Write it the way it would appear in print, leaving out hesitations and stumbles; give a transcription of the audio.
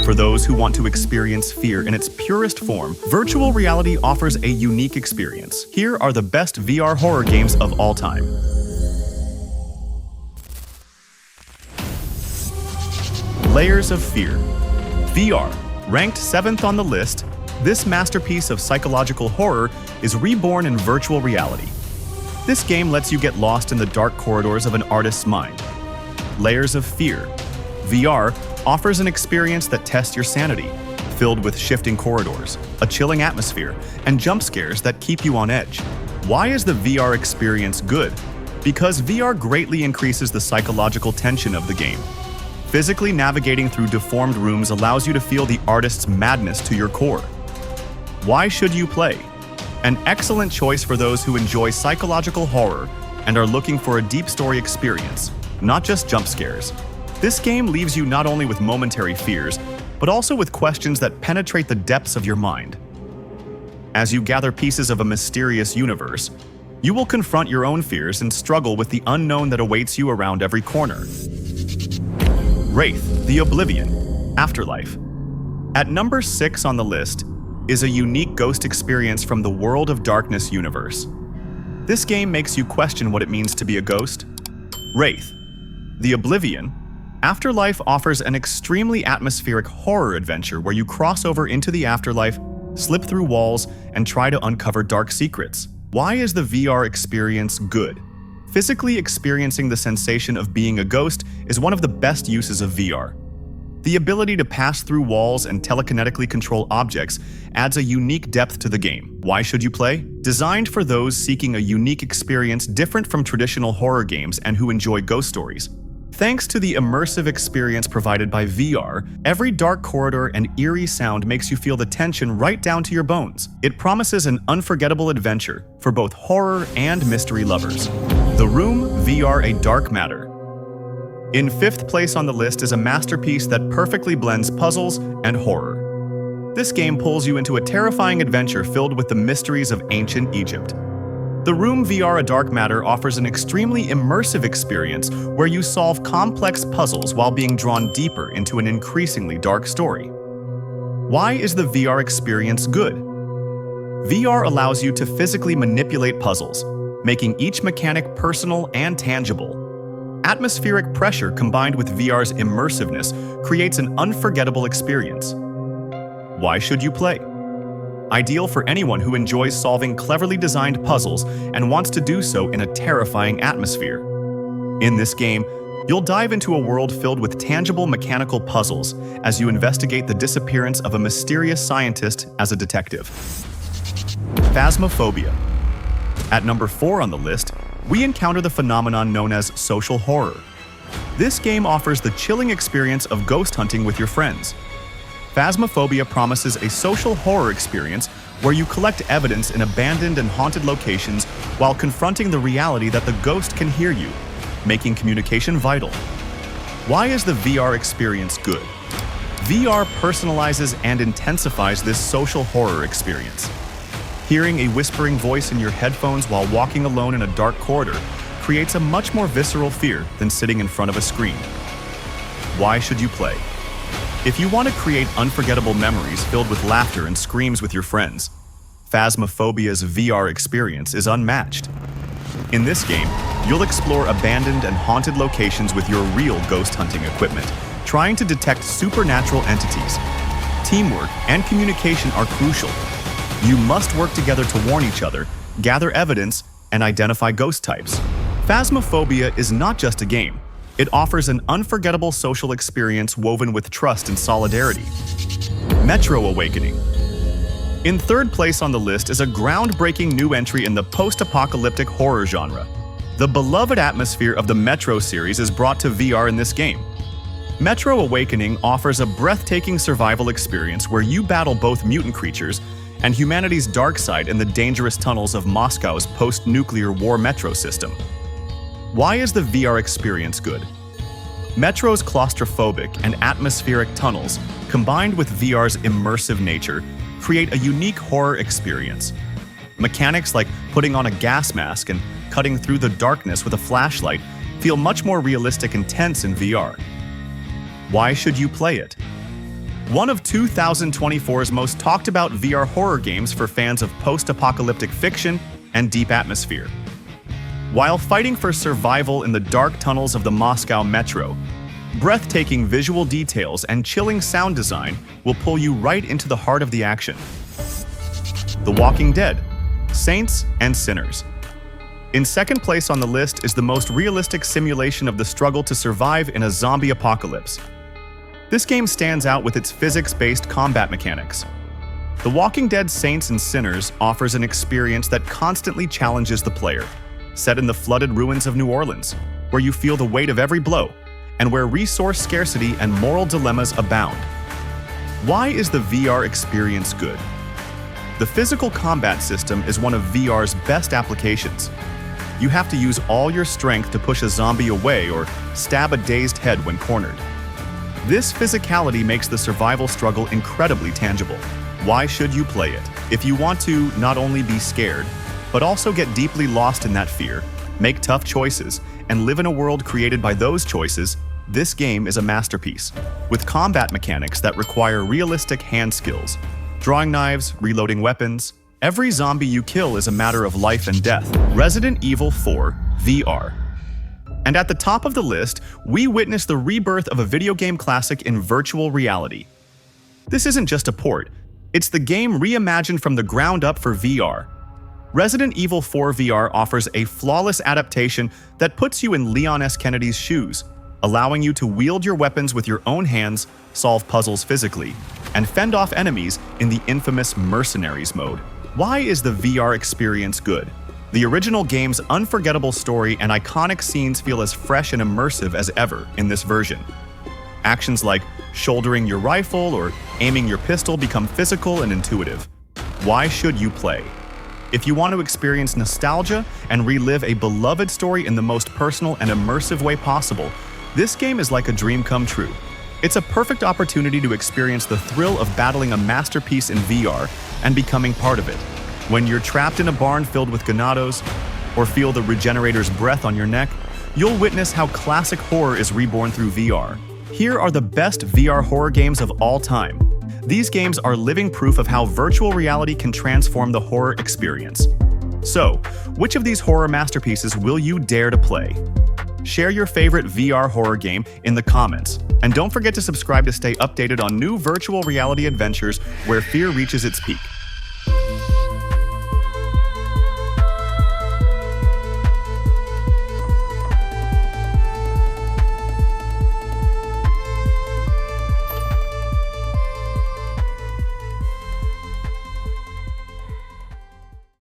For those who want to experience fear in its purest form, virtual reality offers a unique experience. Here are the best VR horror games of all time. Layers of Fear. VR. Ranked 7th on the list, this masterpiece of psychological horror is reborn in virtual reality. This game lets you get lost in the dark corridors of an artist's mind. Layers of Fear. VR offers an experience that tests your sanity, filled with shifting corridors, a chilling atmosphere, and jump scares that keep you on edge. Why is the VR experience good? Because VR greatly increases the psychological tension of the game. Physically navigating through deformed rooms allows you to feel the artist's madness to your core. Why should you play? An excellent choice for those who enjoy psychological horror and are looking for a deep story experience, not just jump scares. This game leaves you not only with momentary fears, but also with questions that penetrate the depths of your mind. As you gather pieces of a mysterious universe, you will confront your own fears and struggle with the unknown that awaits you around every corner. Wraith, the Oblivion, Afterlife. At number 6 on the list is a unique ghost experience from the World of Darkness universe. This game makes you question what it means to be a ghost. Wraith, the Oblivion, Afterlife offers an extremely atmospheric horror adventure where you cross over into the afterlife, slip through walls, and try to uncover dark secrets. Why is the VR experience good? Physically experiencing the sensation of being a ghost is one of the best uses of VR. The ability to pass through walls and telekinetically control objects adds a unique depth to the game. Why should you play? Designed for those seeking a unique experience different from traditional horror games and who enjoy ghost stories. Thanks to the immersive experience provided by VR, every dark corridor and eerie sound makes you feel the tension right down to your bones. It promises an unforgettable adventure for both horror and mystery lovers. The Room VR: A Dark Matter. In 5th place on the list is a masterpiece that perfectly blends puzzles and horror. This game pulls you into a terrifying adventure filled with the mysteries of ancient Egypt. The Room VR: A Dark Matter offers an extremely immersive experience where you solve complex puzzles while being drawn deeper into an increasingly dark story. Why is the VR experience good? VR allows you to physically manipulate puzzles, making each mechanic personal and tangible. Atmospheric pressure combined with VR's immersiveness creates an unforgettable experience. Why should you play? Ideal for anyone who enjoys solving cleverly designed puzzles and wants to do so in a terrifying atmosphere. In this game, you'll dive into a world filled with tangible mechanical puzzles as you investigate the disappearance of a mysterious scientist as a detective. Phasmophobia. At number 4 on the list, we encounter the phenomenon known as social horror. This game offers the chilling experience of ghost hunting with your friends. Phasmophobia promises a social horror experience where you collect evidence in abandoned and haunted locations while confronting the reality that the ghost can hear you, making communication vital. Why is the VR experience good? VR personalizes and intensifies this social horror experience. Hearing a whispering voice in your headphones while walking alone in a dark corridor creates a much more visceral fear than sitting in front of a screen. Why should you play? If you want to create unforgettable memories filled with laughter and screams with your friends, Phasmophobia's VR experience is unmatched. In this game, you'll explore abandoned and haunted locations with your real ghost hunting equipment, trying to detect supernatural entities. Teamwork and communication are crucial. You must work together to warn each other, gather evidence, and identify ghost types. Phasmophobia is not just a game. It offers an unforgettable social experience woven with trust and solidarity. Metro Awakening. In 3rd place on the list is a groundbreaking new entry in the post-apocalyptic horror genre. The beloved atmosphere of the Metro series is brought to VR in this game. Metro Awakening offers a breathtaking survival experience where you battle both mutant creatures and humanity's dark side in the dangerous tunnels of Moscow's post-nuclear war metro system. Why is the VR experience good? Metro's claustrophobic and atmospheric tunnels, combined with VR's immersive nature, create a unique horror experience. Mechanics like putting on a gas mask and cutting through the darkness with a flashlight feel much more realistic and tense in VR. Why should you play it? one of 2024's most talked about VR horror games for fans of post-apocalyptic fiction and deep atmosphere. While fighting for survival in the dark tunnels of the Moscow metro, breathtaking visual details and chilling sound design will pull you right into the heart of the action. The Walking Dead, Saints and Sinners. In second place on the list is the most realistic simulation of the struggle to survive in a zombie apocalypse. This game stands out with its physics-based combat mechanics. The Walking Dead Saints and Sinners offers an experience that constantly challenges the player, set in the flooded ruins of New Orleans, where you feel the weight of every blow, and where resource scarcity and moral dilemmas abound. Why is the VR experience good? The physical combat system is one of VR's best applications. You have to use all your strength to push a zombie away or stab a dazed head when cornered. This physicality makes the survival struggle incredibly tangible. Why should you play it? If you want to not only be scared, but also get deeply lost in that fear, make tough choices, and live in a world created by those choices, this game is a masterpiece. With combat mechanics that require realistic hand skills, drawing knives, reloading weapons, every zombie you kill is a matter of life and death. Resident Evil 4 VR. And at the top of the list, we witness the rebirth of a video game classic in virtual reality. This isn't just a port, it's the game reimagined from the ground up for VR. Resident Evil 4 VR offers a flawless adaptation that puts you in Leon S. Kennedy's shoes, allowing you to wield your weapons with your own hands, solve puzzles physically, and fend off enemies in the infamous Mercenaries mode. Why is the VR experience good? The original game's unforgettable story and iconic scenes feel as fresh and immersive as ever in this version. Actions like shouldering your rifle or aiming your pistol become physical and intuitive. Why should you play? If you want to experience nostalgia and relive a beloved story in the most personal and immersive way possible, this game is like a dream come true. It's a perfect opportunity to experience the thrill of battling a masterpiece in VR and becoming part of it. When you're trapped in a barn filled with ganados, or feel the Regenerator's breath on your neck, you'll witness how classic horror is reborn through VR. Here are the best VR horror games of all time. These games are living proof of how virtual reality can transform the horror experience. So, which of these horror masterpieces will you dare to play? Share your favorite VR horror game in the comments, and don't forget to subscribe to stay updated on new virtual reality adventures where fear reaches its peak.